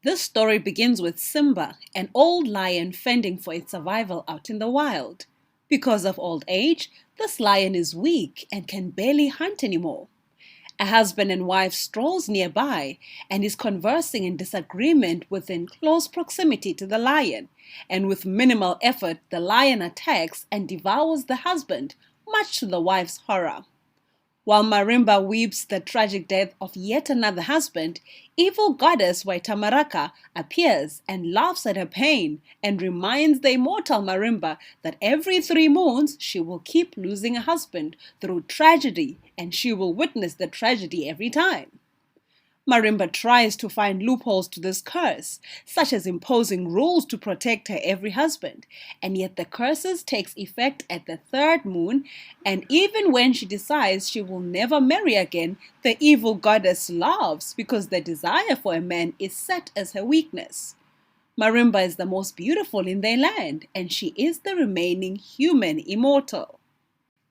This story begins with Simba, an old lion fending for its survival out in the wild. Because of old age, this lion is weak and can barely hunt anymore. A husband and wife strolls nearby and is conversing in disagreement within close proximity to the lion, and with minimal effort the lion attacks and devours the husband, much to the wife's horror. While Marimba weeps the tragic death of yet another husband, evil goddess Waitamaraka appears and laughs at her pain and reminds the immortal Marimba that every 3 moons she will keep losing a husband through tragedy, and she will witness the tragedy every time. Marimba tries to find loopholes to this curse, such as imposing rules to protect her every husband, and yet the curses takes effect at the 3rd moon, and even when she decides she will never marry again, the evil goddess laughs because the desire for a man is set as her weakness. Marimba is the most beautiful in their land, and she is the remaining human immortal.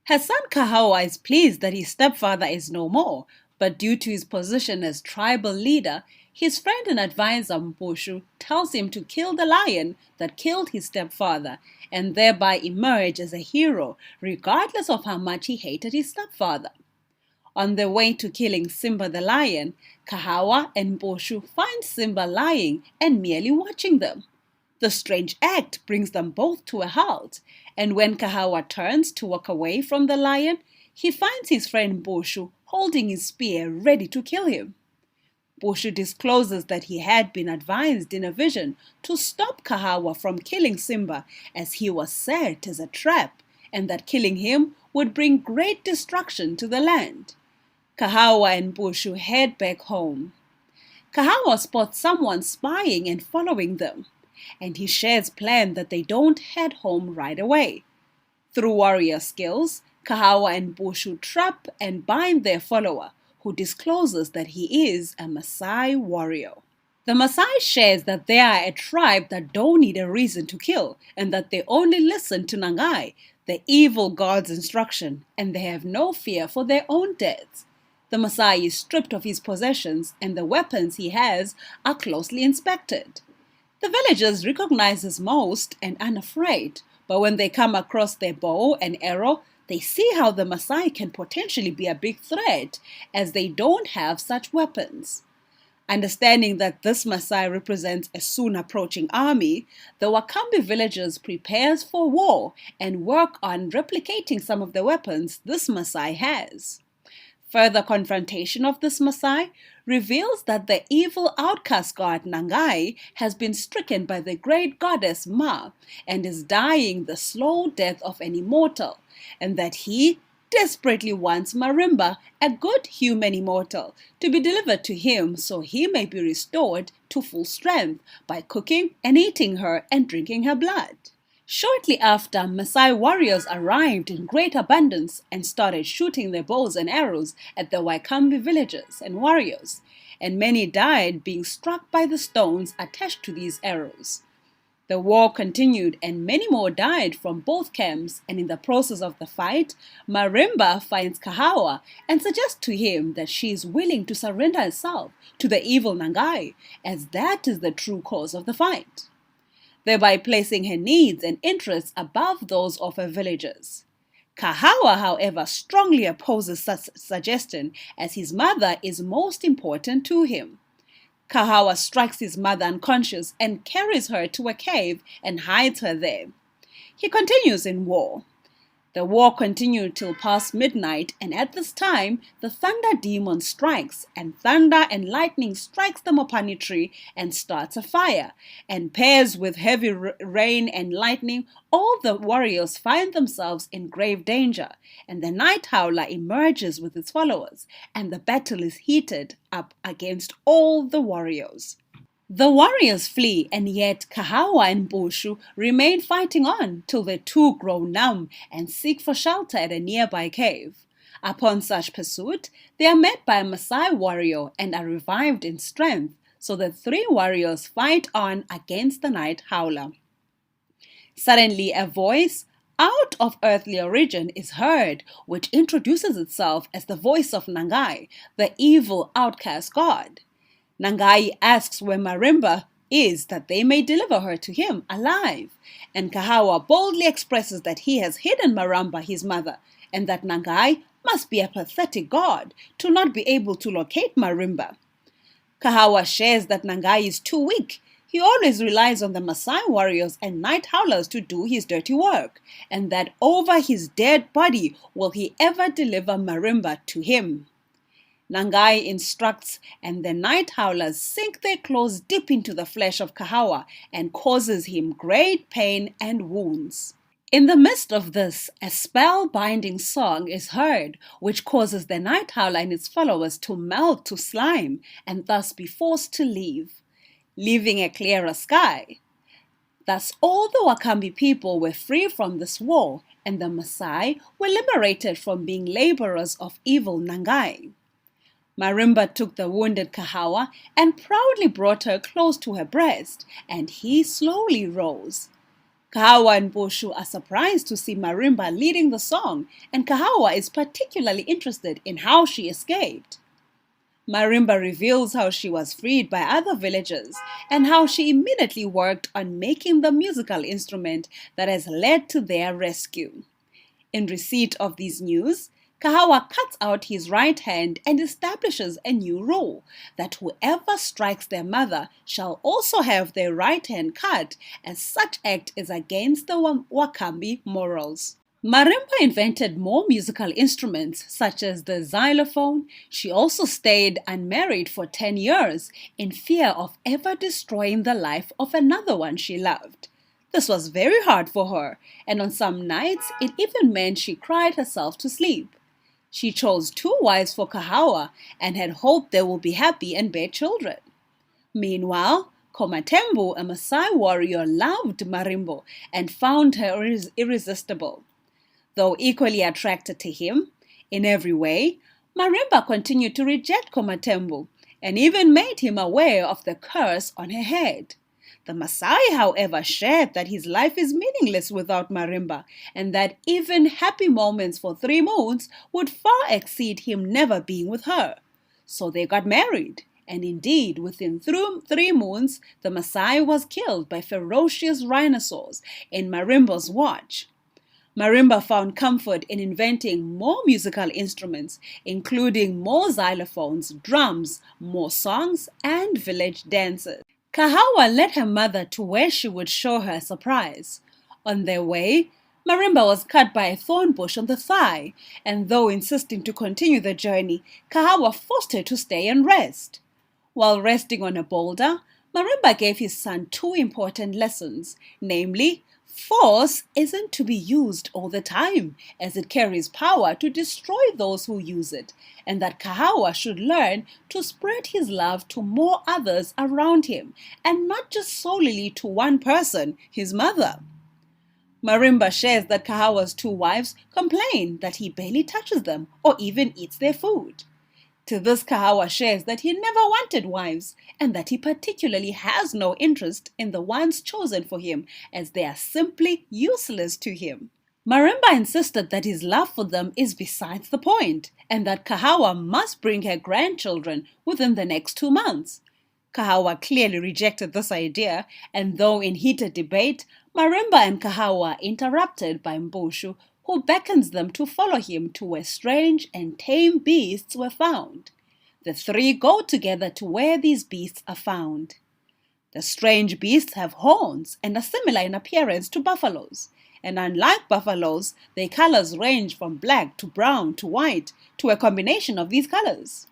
Her son Kahawa is pleased that his stepfather is no more, but due to his position as tribal leader, his friend and advisor Mbushu tells him to kill the lion that killed his stepfather and thereby emerge as a hero, regardless of how much he hated his stepfather. On their way to killing Simba the lion, Kahawa and Mbushu find Simba lying and merely watching them. The strange act brings them both to a halt, and when Kahawa turns to walk away from the lion, he finds his friend Mbushu holding his spear ready to kill him. Mbushu discloses that he had been advised in a vision to stop Kahawa from killing Simba, as he was set as a trap, and that killing him would bring great destruction to the land. Kahawa and Mbushu head back home. Kahawa spots someone spying and following them, and he shares plan that they don't head home right away. Through warrior skills, Kahawa and Mbushu trap and bind their follower, who discloses that he is a Maasai warrior. The Maasai shares that they are a tribe that don't need a reason to kill, and that they only listen to Nangayi, the evil god's instruction, and they have no fear for their own deaths. The Maasai is stripped of his possessions, and the weapons he has are closely inspected. The villagers recognize his most and unafraid, but when they come across their bow and arrow, they see how the Maasai can potentially be a big threat, as they don't have such weapons. Understanding that this Maasai represents a soon approaching army, the Wakambi villagers prepares for war and work on replicating some of the weapons this Maasai has. Further confrontation of this Maasai reveals that the evil outcast god Nangayi has been stricken by the great goddess Ma and is dying the slow death of an immortal, and that he desperately wants Marimba, a good human immortal, to be delivered to him so he may be restored to full strength by cooking and eating her and drinking her blood. Shortly after, Maasai warriors arrived in great abundance and started shooting their bows and arrows at the Wakambi villagers and warriors, and many died being struck by the stones attached to these arrows. The war continued and many more died from both camps, and in the process of the fight, Marimba finds Kahawa and suggests to him that she is willing to surrender herself to the evil Nangayi, as that is the true cause of the fight, thereby placing her needs and interests above those of her villagers. Kahawa, however, strongly opposes such suggestion, as his mother is most important to him. Kahawa strikes his mother unconscious and carries her to a cave and hides her there. He continues in war. The war continued till past midnight, and at this time the thunder demon strikes, and thunder and lightning strikes the mopani tree and starts a fire, and pairs with heavy rain and lightning, all the warriors find themselves in grave danger, and the night howler emerges with its followers, and the battle is heated up against all the warriors. The warriors flee, and yet Kahawa and Mbushu remain fighting on till the two grow numb and seek for shelter at a nearby cave. Upon such pursuit, they are met by a Maasai warrior and are revived in strength, so the 3 warriors fight on against the night howler. Suddenly a voice out of earthly origin is heard, which introduces itself as the voice of Nangayi, the evil outcast god. Nangayi asks where Marimba is that they may deliver her to him alive, and Kahawa boldly expresses that he has hidden Maramba, his mother, and that Nangayi must be a pathetic god to not be able to locate Marimba. Kahawa shares that Nangayi is too weak. He always relies on the Maasai warriors and night howlers to do his dirty work, and that over his dead body will he ever deliver Marimba to him. Nangayi instructs, and the night howlers sink their claws deep into the flesh of Kahawa and causes him great pain and wounds. In the midst of this, a spell-binding song is heard, which causes the night howler and its followers to melt to slime and thus be forced to leave, leaving a clearer sky. Thus all the Wakambi people were free from this war, and the Maasai were liberated from being laborers of evil Nangayi. Marimba took the wounded Kahawa and proudly brought her close to her breast, and he slowly rose. Kahawa and Boshu are surprised to see Marimba leading the song, and Kahawa is particularly interested in how she escaped. Marimba reveals how she was freed by other villagers and how she immediately worked on making the musical instrument that has led to their rescue. In receipt of these news, Kahawa cuts out his right hand and establishes a new rule that whoever strikes their mother shall also have their right hand cut, as such act is against the Wakambi morals. Marimba invented more musical instruments such as the xylophone. She also stayed unmarried for 10 years in fear of ever destroying the life of another one she loved. This was very hard for her, and on some nights it even meant she cried herself to sleep. She chose 2 wives for Kahawa and had hoped they would be happy and bear children. Meanwhile, Komatembu, a Maasai warrior, loved Marimba and found her irresistible. Though equally attracted to him in every way, Marimba continued to reject Komatembu and even made him aware of the curse on her head. The Maasai, however, shared that his life is meaningless without Marimba, and that even happy moments for 3 moons would far exceed him never being with her. So they got married, and indeed, within 3 moons, the Maasai was killed by ferocious rhinoceros in Marimba's watch. Marimba found comfort in inventing more musical instruments, including more xylophones, drums, more songs, and village dances. Kahawa led her mother to where she would show her a surprise. On their way, Marimba was cut by a thorn bush on the thigh, and though insisting to continue the journey, Kahawa forced her to stay and rest. While resting on a boulder, Marimba gave his son 2 important lessons, namely, force isn't to be used all the time, as it carries power to destroy those who use it, and that Kahawa should learn to spread his love to more others around him, and not just solely to one person, his mother. Marimba shares that Kahawa's 2 wives complain that he barely touches them or even eats their food. To this, Kahawa shares that he never wanted wives, and that he particularly has no interest in the ones chosen for him, as they are simply useless to him. Marimba insisted that his love for them is besides the point, and that Kahawa must bring her grandchildren within the next 2 months. Kahawa clearly rejected this idea, and though in heated debate, Marimba and Kahawa interrupted by Mboshu, who beckons them to follow him to where strange and tame beasts were found. The 3 go together to where these beasts are found. The strange beasts have horns and are similar in appearance to buffaloes, and unlike buffaloes, their colors range from black to brown to white to a combination of these colors.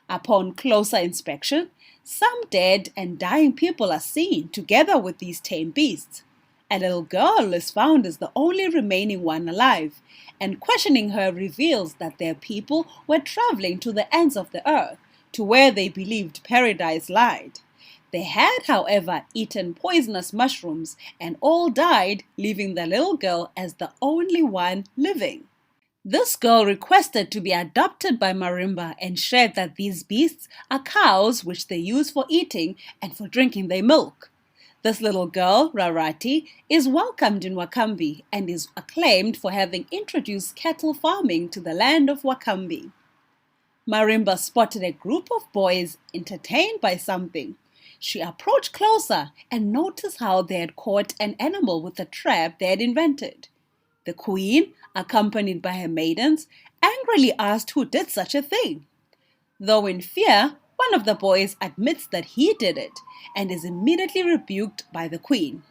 Upon closer inspection, some dead and dying people are seen together with these tame beasts. A little girl is found as the only remaining one alive, and questioning her reveals that their people were traveling to the ends of the earth, to where they believed paradise lied. They had, however, eaten poisonous mushrooms and all died, leaving the little girl as the only one living. This girl requested to be adopted by Marimba and shared that these beasts are cows which they use for eating and for drinking their milk. This little girl, Rarati, is welcomed in Wakambi and is acclaimed for having introduced cattle farming to the land of Wakambi. Marimba spotted a group of boys entertained by something. She approached closer and noticed how they had caught an animal with a trap they had invented. The queen, accompanied by her maidens, angrily asked who did such a thing. Though in fear, one of the boys admits that he did it and is immediately rebuked by the queen.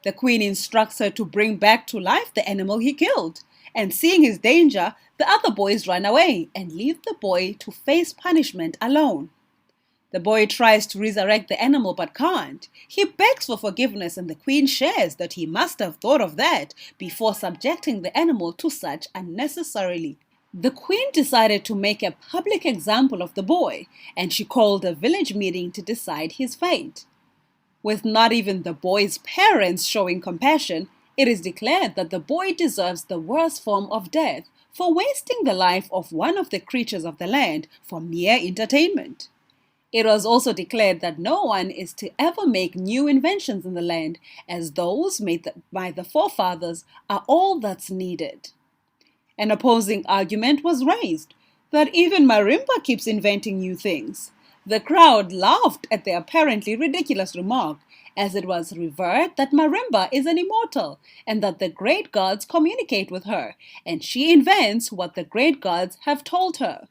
The queen instructs her to bring back to life the animal he killed, and seeing his danger, the other boys run away and leave the boy to face punishment alone. The boy tries to resurrect the animal but can't. He begs for forgiveness and the queen shares that he must have thought of that before subjecting the animal to such unnecessarily. The queen decided to make a public example of the boy, and she called a village meeting to decide his fate. With not even the boy's parents showing compassion, it is declared that the boy deserves the worst form of death for wasting the life of one of the creatures of the land for mere entertainment. It was also declared that no one is to ever make new inventions in the land, as those made by the forefathers are all that's needed. An opposing argument was raised that even Marimba keeps inventing new things. The crowd laughed at the apparently ridiculous remark, as it was revered that Marimba is an immortal and that the great gods communicate with her, and she invents what the great gods have told her.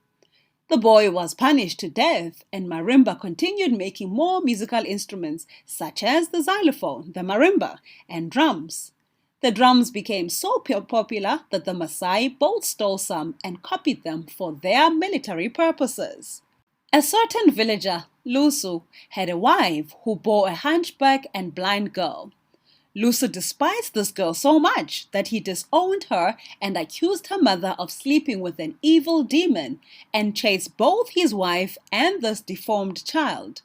The boy was punished to death, and Marimba continued making more musical instruments such as the xylophone, the marimba, and drums. The drums became so popular that the Maasai both stole some and copied them for their military purposes. A certain villager, Lusu, had a wife who bore a hunchback and blind girl. Lusu despised this girl so much that he disowned her and accused her mother of sleeping with an evil demon and chased both his wife and this deformed child.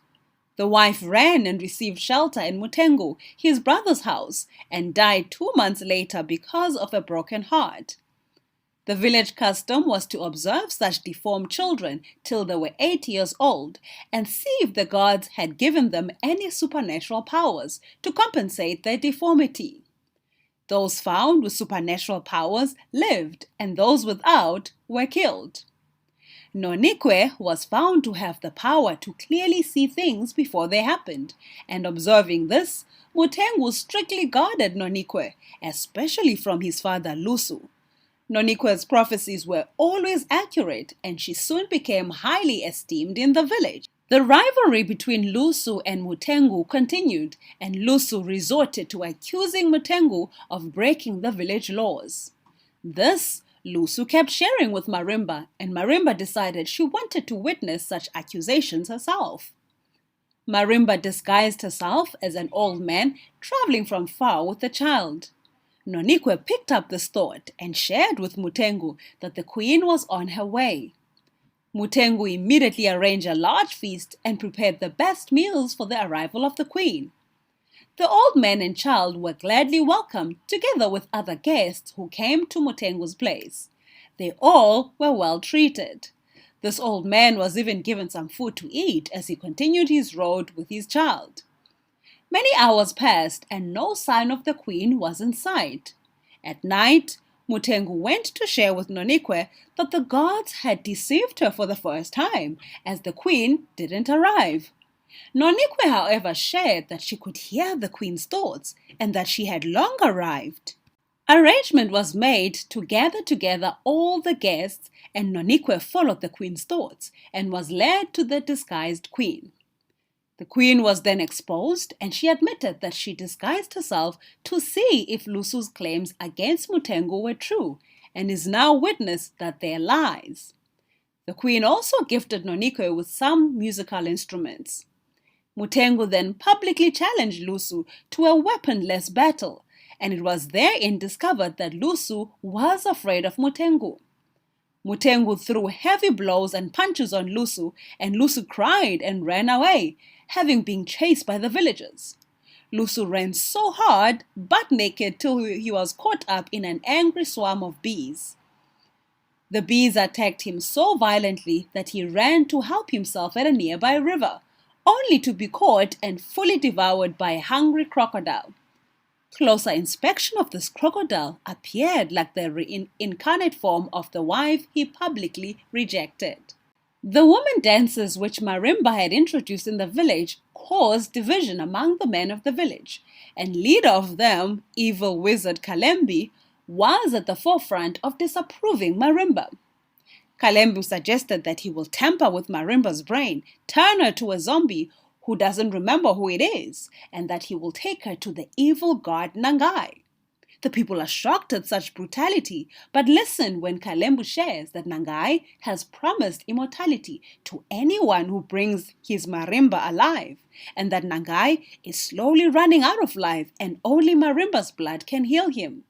The wife ran and received shelter in Mutengu, his brother's house, and died 2 months later because of a broken heart. The village custom was to observe such deformed children till they were 8 years old and see if the gods had given them any supernatural powers to compensate their deformity. Those found with supernatural powers lived, and those without were killed. Nonikwe was found to have the power to clearly see things before they happened, and observing this, Mutengu strictly guarded Nonikwe, especially from his father Lusu. Nonikwe's prophecies were always accurate, and she soon became highly esteemed in the village. The rivalry between Lusu and Mutengu continued, and Lusu resorted to accusing Mutengu of breaking the village laws. This Lusu kept sharing with Marimba, and Marimba decided she wanted to witness such accusations herself. Marimba disguised herself as an old man traveling from far with the child. Nonikwe picked up this thought and shared with Mutengu that the queen was on her way. Mutengu immediately arranged a large feast and prepared the best meals for the arrival of the queen. The old man and child were gladly welcomed together with other guests who came to Mutengu's place. They all were well treated. This old man was even given some food to eat as he continued his road with his child. Many hours passed and no sign of the queen was in sight. At night, Mutengu went to share with Nonikwe that the gods had deceived her for the first time, as the queen didn't arrive. Nonikwe, however, shared that she could hear the queen's thoughts and that she had long arrived. Arrangement was made to gather together all the guests, and Nonikwe followed the queen's thoughts and was led to the disguised queen. The queen was then exposed, and she admitted that she disguised herself to see if Lusu's claims against Mutengu were true, and is now witness that they are lies. The queen also gifted Nonikwe with some musical instruments. Mutengu then publicly challenged Lusu to a weaponless battle, and it was therein discovered that Lusu was afraid of Mutengu. Mutengu threw heavy blows and punches on Lusu, and Lusu cried and ran away, having been chased by the villagers. Lusu ran so hard, butt naked, till he was caught up in an angry swarm of bees. The bees attacked him so violently that he ran to help himself at a nearby river, only to be caught and fully devoured by a hungry crocodile. Closer inspection of this crocodile appeared like the reincarnate form of the wife he publicly rejected. The woman dances which Marimba had introduced in the village caused division among the men of the village, and leader of them, evil wizard Kalembi, was at the forefront of disapproving Marimba. Kalembu suggested that he will tamper with Marimba's brain, turn her to a zombie who doesn't remember who it is, and that he will take her to the evil god Nangayi. The people are shocked at such brutality, but listen when Kalembu shares that Nangayi has promised immortality to anyone who brings his Marimba alive, and that Nangayi is slowly running out of life and only Marimba's blood can heal him.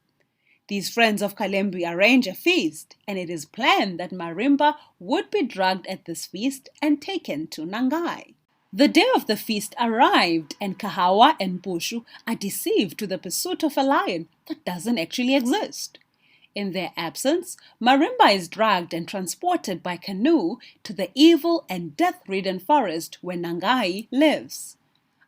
These friends of Kalembu arrange a feast, and it is planned that Marimba would be drugged at this feast and taken to Nangayi. The day of the feast arrived, and Kahawa and Bushu are deceived to the pursuit of a lion that doesn't actually exist. In their absence, Marimba is dragged and transported by canoe to the evil and death-ridden forest where Nangayi lives.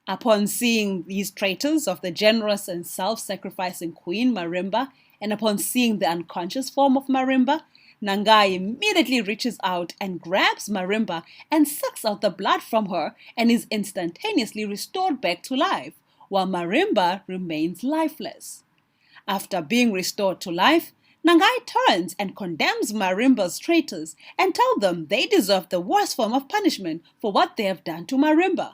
Upon seeing these traitors of the generous and self-sacrificing Queen Marimba, and upon seeing the unconscious form of Marimba, Nangayi immediately reaches out and grabs Marimba and sucks out the blood from her and is instantaneously restored back to life, while Marimba remains lifeless. After being restored to life, Nangayi turns and condemns Marimba's traitors and tells them they deserve the worst form of punishment for what they have done to Marimba.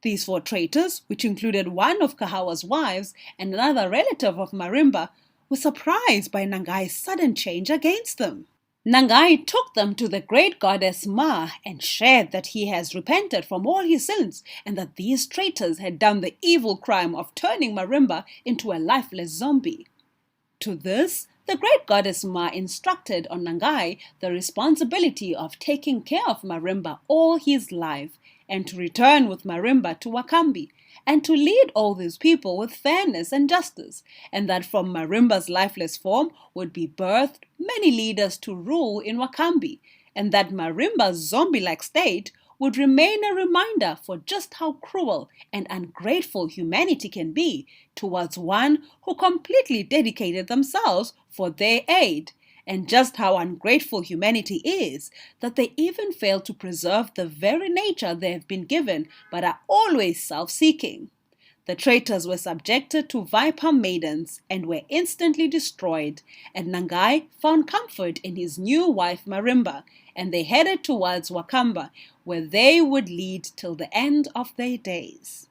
These four traitors, which included one of Kahawa's wives and another relative of Marimba, were surprised by Nangayi's sudden change against them. Nangayi took them to the great goddess Ma and shared that he has repented from all his sins and that these traitors had done the evil crime of turning Marimba into a lifeless zombie. To this, the great goddess Ma instructed on Nangayi the responsibility of taking care of Marimba all his life and to return with Marimba to Wakambi, and to lead all these people with fairness and justice, and that from Marimba's lifeless form would be birthed many leaders to rule in Wakambi, and that Marimba's zombie-like state would remain a reminder for just how cruel and ungrateful humanity can be towards one who completely dedicated themselves for their aid, and just how ungrateful humanity is that they even fail to preserve the very nature they have been given but are always self-seeking. The traitors were subjected to viper maidens and were instantly destroyed, and Nangayi found comfort in his new wife Marimba, and they headed towards Wakamba, where they would lead till the end of their days.